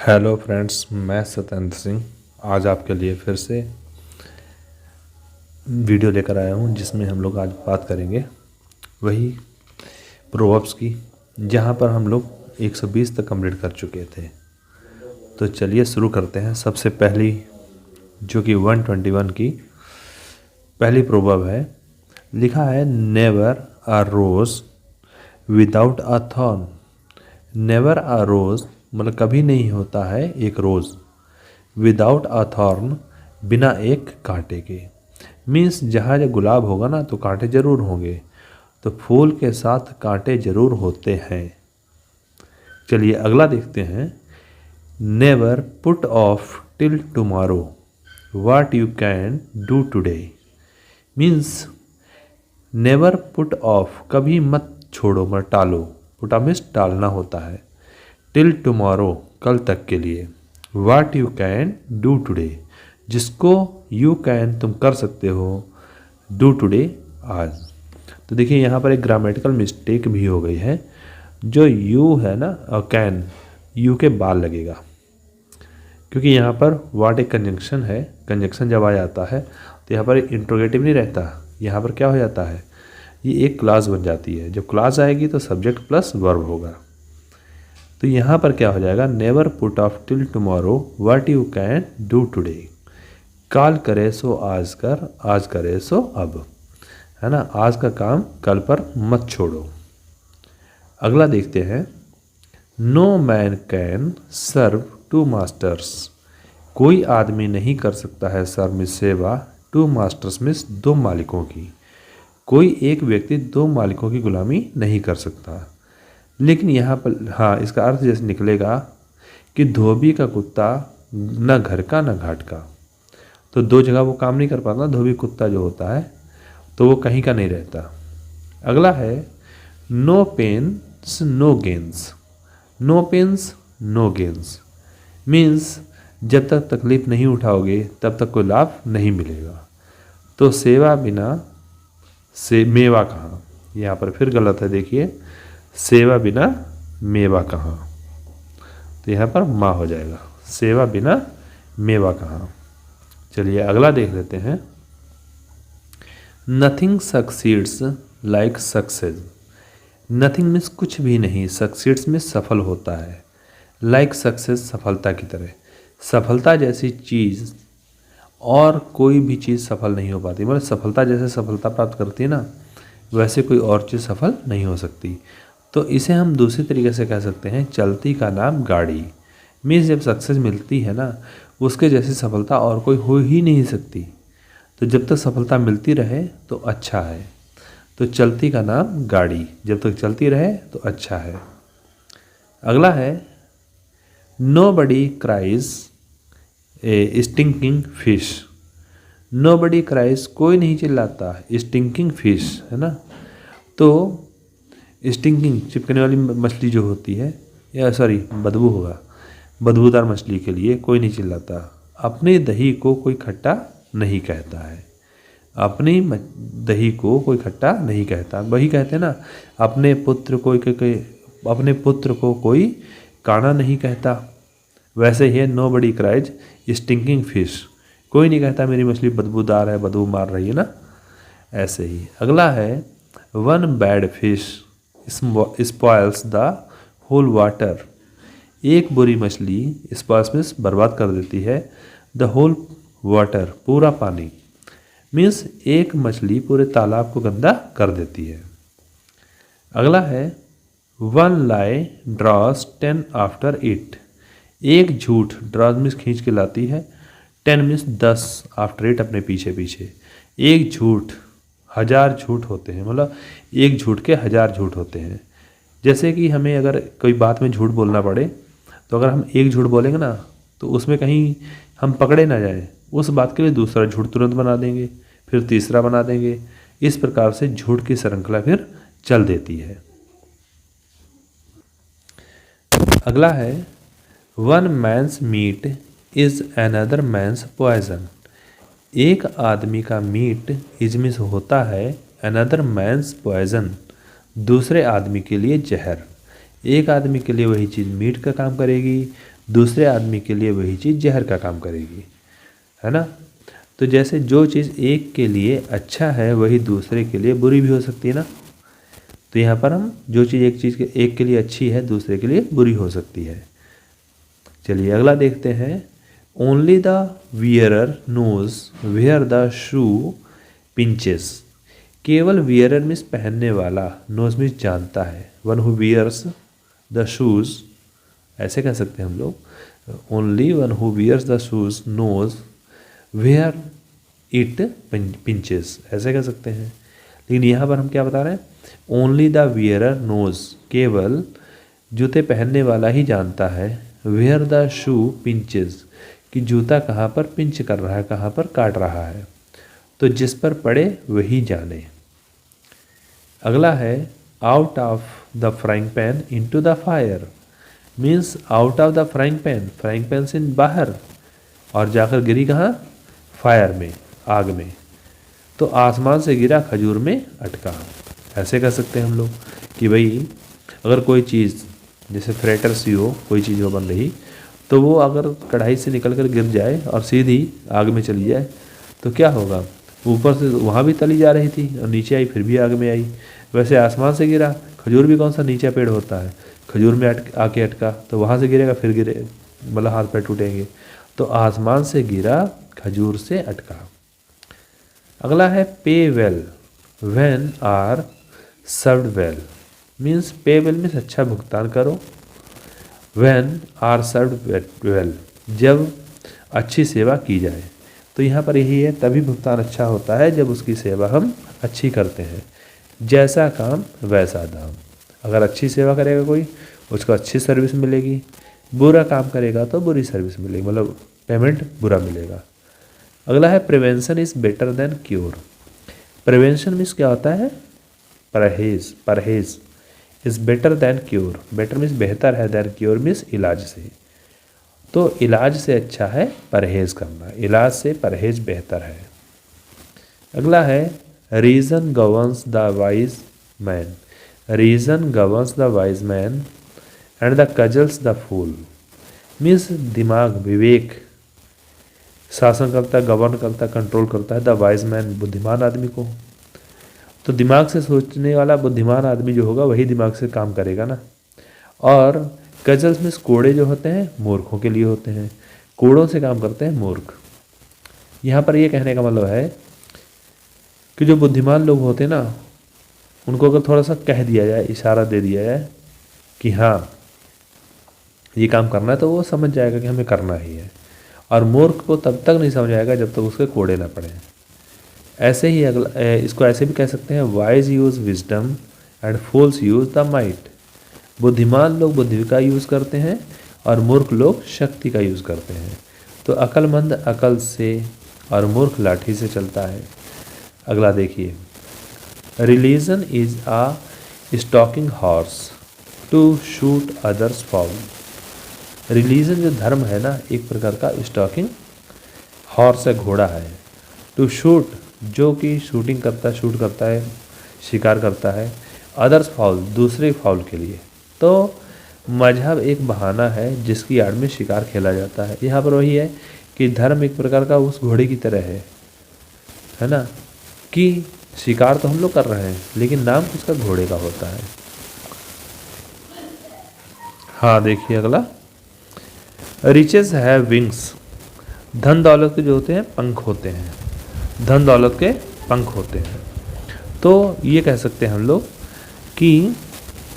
Hello friends, मैं सत्येंद्र सिंह आज आपके लिए फिर से वीडियो लेकर आया हूं, जिसमें हम लोग आज बात करेंगे वही प्रोवर्ब्स की, जहां पर हम लोग 120 तक कंप्लीट कर चुके थे। तो चलिए शुरू करते हैं। सबसे पहली जो कि 121 की पहली प्रोवर्ब है, लिखा है never a rose without a thorn. Never a rose मतलब कभी नहीं होता है एक रोज़, विदाउट अ थॉर्न बिना एक कांटे के। मीन्स जहाँ जब गुलाब होगा ना तो कांटे जरूर होंगे, तो फूल के साथ कांटे जरूर होते हैं। चलिए अगला देखते हैं। Never put off till tomorrow what you can do today. Means never put off कभी मत छोड़ो, मत टालो। पुट ऑफ मीन्स टालना होता है। टिल टुमारो कल तक के लिए। What you can do today जिसको यू कैन तुम कर सकते हो, डू टुडे आज। तो देखिए यहाँ पर एक ग्रामेटिकल मिस्टेक भी हो गई है। जो यू है ना और कैन, यू के बाद लगेगा, क्योंकि यहाँ पर वाट एक कंजंक्शन है। कंजंक्शन जब आ जाता है तो यहाँ पर इंट्रोगेटिव नहीं रहता, यहाँ पर क्या हो जाता है, ये एक क्लास बन जाती है। जब क्लास आएगी तो सब्जेक्ट प्लस वर्ब होगा। तो यहाँ पर क्या हो जाएगा, never put off till tomorrow what you can do today. काल करे सो आज कर, आज करे सो अब, है ना। आज का काम कल पर मत छोड़ो। अगला देखते हैं। No man can serve two masters. कोई आदमी नहीं कर सकता है सर्व में सेवा, टू मास्टर्स में दो मालिकों की। कोई एक व्यक्ति दो मालिकों की गुलामी नहीं कर सकता। लेकिन यहाँ पर हाँ, इसका अर्थ जैसे निकलेगा कि धोबी का कुत्ता न घर का न घाट का। तो दो जगह वो काम नहीं कर पाता। धोबी कुत्ता जो होता है तो वो कहीं का नहीं रहता। अगला है no pains no gains. No pains no gains means जब तक तकलीफ नहीं उठाओगे तब तक कोई लाभ नहीं मिलेगा। तो सेवा बिना से मेवा कहाँ, यहाँ पर फिर गलत है। देखिए, सेवा बिना मेवा कहाँ, तो यहाँ पर माँ हो जाएगा। सेवा बिना मेवा कहाँ। चलिए अगला देख लेते हैं। Nothing succeeds like success. Nothing means कुछ भी नहीं, सक्सीड्स में सफल होता है, लाइक सक्सेस सफलता की तरह। सफलता जैसी चीज़ और कोई भी चीज़ सफल नहीं हो पाती। मतलब सफलता जैसे सफलता प्राप्त करती है ना, वैसे कोई और चीज़ सफल नहीं हो सकती। तो इसे हम दूसरी तरीके से कह सकते हैं, चलती का नाम गाड़ी। मीन्स जब सक्सेस मिलती है ना, उसके जैसी सफलता और कोई हो ही नहीं सकती। तो जब तक सफलता मिलती रहे तो अच्छा है। तो चलती का नाम गाड़ी, जब तक चलती रहे तो अच्छा है। अगला है नो बडी क्राइज ए स्टिंकिंग फिश। नो बडी क्राइज कोई नहीं चिल्लाता, स्टिंकिंग फिश, है ना। तो स्टिंकिंग चिपकने वाली मछली जो होती है, या सॉरी बदबू होगा, बदबूदार मछली के लिए कोई नहीं चिल्लाता। अपने दही को कोई खट्टा नहीं कहता है। अपनी दही को कोई खट्टा नहीं कहता। वही कहते हैं ना, अपने पुत्र को कोई काना नहीं कहता। वैसे ही है नो बडी क्राइज स्टिंकिंग फिश। कोई नहीं कहता मेरी मछली बदबूदार है, बदबू मार रही है ना। ऐसे ही अगला है one bad fish spoils the whole water. एक बुरी मछली स्पॉयल्स मीन्स बर्बाद कर देती है, द होल वाटर पूरा पानी। मीन्स एक मछली पूरे तालाब को गंदा कर देती है। अगला है वन लाई ड्रॉस 10 आफ्टर इट। एक झूठ, ड्रॉस मीन्स खींच के लाती है, 10 मीन्स 10, आफ्टर इट अपने पीछे पीछे। एक झूठ 1000 झूठ होते हैं, मतलब एक झूठ के 1000 झूठ होते हैं। जैसे कि हमें अगर कोई बात में झूठ बोलना पड़े, तो अगर हम एक झूठ बोलेंगे ना तो उसमें कहीं हम पकड़े ना जाएं, उस बात के लिए दूसरा झूठ तुरंत बना देंगे, फिर तीसरा बना देंगे। इस प्रकार से झूठ की श्रृंखला फिर चल देती है। अगला है one man's meat is another man's poison. एक आदमी का मीट इज मीन्स होता है अनदर मैन्स पॉइजन, दूसरे आदमी के लिए जहर। एक आदमी के लिए वही चीज़ मीट का काम करेगी, दूसरे आदमी के लिए वही चीज़ जहर का काम करेगी, है ना। तो जैसे जो चीज़ एक के लिए अच्छा है वही दूसरे के लिए बुरी भी हो सकती है ना। तो यहाँ पर हम जो चीज़ एक के लिए अच्छी है दूसरे के लिए बुरी हो सकती है। चलिए अगला देखते हैं। Only the wearer knows where the shoe pinches. केवल वियरर मीन्स पहनने वाला, नोज मीन्स जानता है। One who wears the shoes, ऐसे कह सकते हैं हम लोग। Only one who wears the shoes knows where it pinches, ऐसे कह सकते हैं। लेकिन यहाँ पर हम क्या बता रहे हैं, ओनली द वियरर नोज, केवल जूते पहनने वाला ही जानता है। वेयर द शू पिंचेस, कि जूता कहाँ पर पिंच कर रहा है, कहाँ पर काट रहा है। तो जिस पर पड़े वही जाने। अगला है out of the frying pan into the fire, means out of the frying pan से बाहर, और जाकर गिरी कहाँ, फायर में, आग में। तो आसमान से गिरा खजूर में अटका, ऐसे कह सकते हैं हम लोग कि भाई अगर कोई चीज़ जैसे फ्रेटर सी हो, कोई चीज़ हो बन रही, तो वो अगर कढ़ाई से निकल कर गिर जाए और सीधी आग में चली जाए तो क्या होगा, ऊपर से वहाँ भी तली जा रही थी और नीचे आई फिर भी आग में आई। वैसे आसमान से गिरा, खजूर भी कौन सा नीचा पेड़ होता है, खजूर में आके अटका तो वहाँ से गिरेगा, फिर गिरे मतलब हाथ पैर टूटेंगे। तो आसमान से गिरा खजूर से अटका। अगला है pay well when are served well, means pay well means अच्छा भुगतान करो। व्हेन आर सर्व्ड वेल, जब अच्छी सेवा की जाए। तो यहाँ पर यही है, तभी भुगतान अच्छा होता है जब उसकी सेवा हम अच्छी करते हैं। जैसा काम वैसा दाम, अगर अच्छी सेवा करेगा कोई उसको अच्छी सर्विस मिलेगी, बुरा काम करेगा तो बुरी सर्विस मिलेगी, मतलब पेमेंट बुरा मिलेगा। अगला है prevention is better than cure. Prevention means क्या होता है, परहेज is better than cure. Better means बेहतर है, देन क्योर मीन्स इलाज से। तो इलाज से अच्छा है परहेज करना, इलाज से परहेज बेहतर है। अगला है reason governs the wise man, reason governs the wise man and the cudgels the fool, means दिमाग, विवेक शासन करता है, गवर्न करता है, कंट्रोल करता है द वाइज मैन, बुद्धिमान आदमी को। तो दिमाग से सोचने वाला बुद्धिमान आदमी जो होगा वही दिमाग से काम करेगा ना। और कजल्स में कोड़े जो होते हैं मूर्खों के लिए होते हैं, कोड़ों से काम करते हैं मूर्ख। यहाँ पर ये कहने का मतलब है कि जो बुद्धिमान लोग होते हैं ना, उनको अगर थोड़ा सा कह दिया जाए, इशारा दे दिया जाए कि हाँ ये काम करना है, तो वो समझ जाएगा कि हमें करना ही है। और मूर्ख को तब तक नहीं समझ आएगा जब तक उसके कोड़े ना पड़े। ऐसे ही अगला, इसको ऐसे भी कह सकते हैं, wise use wisdom and fools use the might. बुद्धिमान लोग बुद्धि का यूज़ करते हैं और मूर्ख लोग शक्ति का यूज़ करते हैं। तो अक्लमंद अकल से और मूर्ख लाठी से चलता है। अगला देखिए, religion is a stalking horse to shoot others fowl. Religion जो धर्म है ना, एक प्रकार का स्टॉकिंग हॉर्स है, घोड़ा है। टू शूट, जो कि शूटिंग करता है, शूट करता है, शिकार करता है। अदर्स फाउल, दूसरे फाउल के लिए। तो मजहब एक बहाना है जिसकी आड़ में शिकार खेला जाता है। यहाँ पर वही है कि धर्म एक प्रकार का उस घोड़े की तरह है ना, कि शिकार तो हम लोग कर रहे हैं लेकिन नाम उसका घोड़े का होता है। हाँ देखिए अगला, रिचेस है विंग्स। धन दौलत के जो होते हैं पंख होते हैं, धन दौलत के पंख होते हैं। तो ये कह सकते हैं हम लोग कि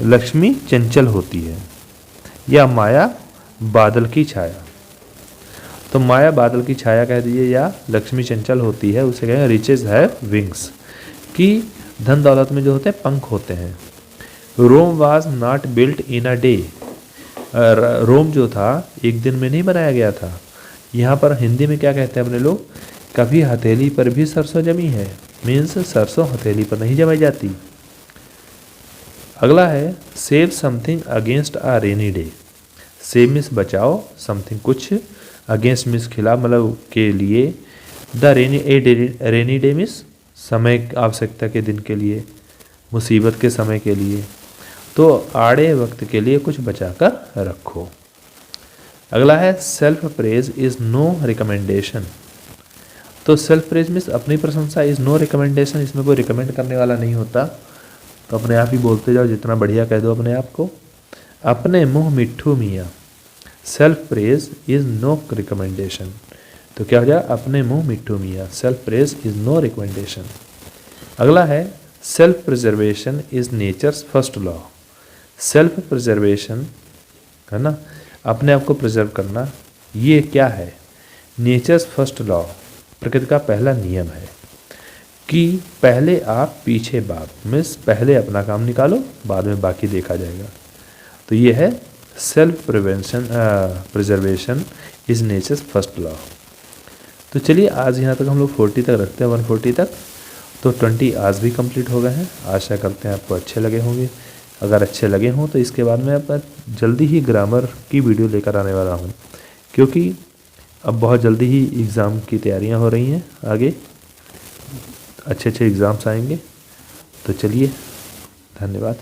लक्ष्मी चंचल होती है, या माया बादल की छाया। तो माया बादल की छाया कह दीजिए, या लक्ष्मी चंचल होती है, उसे कहें रिचेस है विंग्स, कि धन दौलत में जो होते हैं पंख होते हैं। Rome was not built in a day. Rome जो था एक दिन में नहीं बनाया गया था। यहाँ पर हिंदी में क्या कहते हैं अपने लोग, कभी हथेली पर भी सरसों जमी है, मीन्स सरसों हथेली पर नहीं जमाई जाती। अगला है save something against a rainy day. Save means बचाओ, समथिंग कुछ, अगेंस्ट मीन्स खिलाफ, मतलब के लिए। द रेनी डे मीन्स समय आवश्यकता के दिन के लिए, मुसीबत के समय के लिए। तो आड़े वक्त के लिए कुछ बचा कर रखो। अगला है self praise is no recommendation. तो सेल्फ प्रेज मीन्स अपनी प्रशंसा, इज़ नो रिकमेंडेशन, इसमें कोई रिकमेंड करने वाला नहीं होता, तो अपने आप ही बोलते जाओ, जितना बढ़िया कह दो अपने आप को। अपने मुँह मिट्ठू मियाँ, self praise is no recommendation. तो क्या हो जाए, अपने मुँह मिट्ठू मियाँ, self praise is no recommendation. अगला है self preservation is nature's first law. Self preservation है ना, अपने आप को प्रिजर्व करना, ये क्या है, नेचर्स फर्स्ट लॉ, प्रकृति का पहला नियम है कि पहले आप पीछे बाप, मीन्स पहले अपना काम निकालो, बाद में बाकी देखा जाएगा। तो ये है self preservation is nature's first law. तो चलिए आज यहाँ तक हम लोग 40 तक रखते हैं, 140 तक। तो 20 आज भी कंप्लीट हो गए हैं। आशा करते हैं आपको अच्छे लगे होंगे। अगर अच्छे लगे हों तो इसके बाद मैं अपना जल्दी ही ग्रामर की वीडियो लेकर आने वाला हूँ, क्योंकि अब बहुत जल्दी ही एग्ज़ाम की तैयारियां हो रही हैं, आगे अच्छे अच्छे एग्ज़ाम्स आएंगे। तो चलिए, धन्यवाद।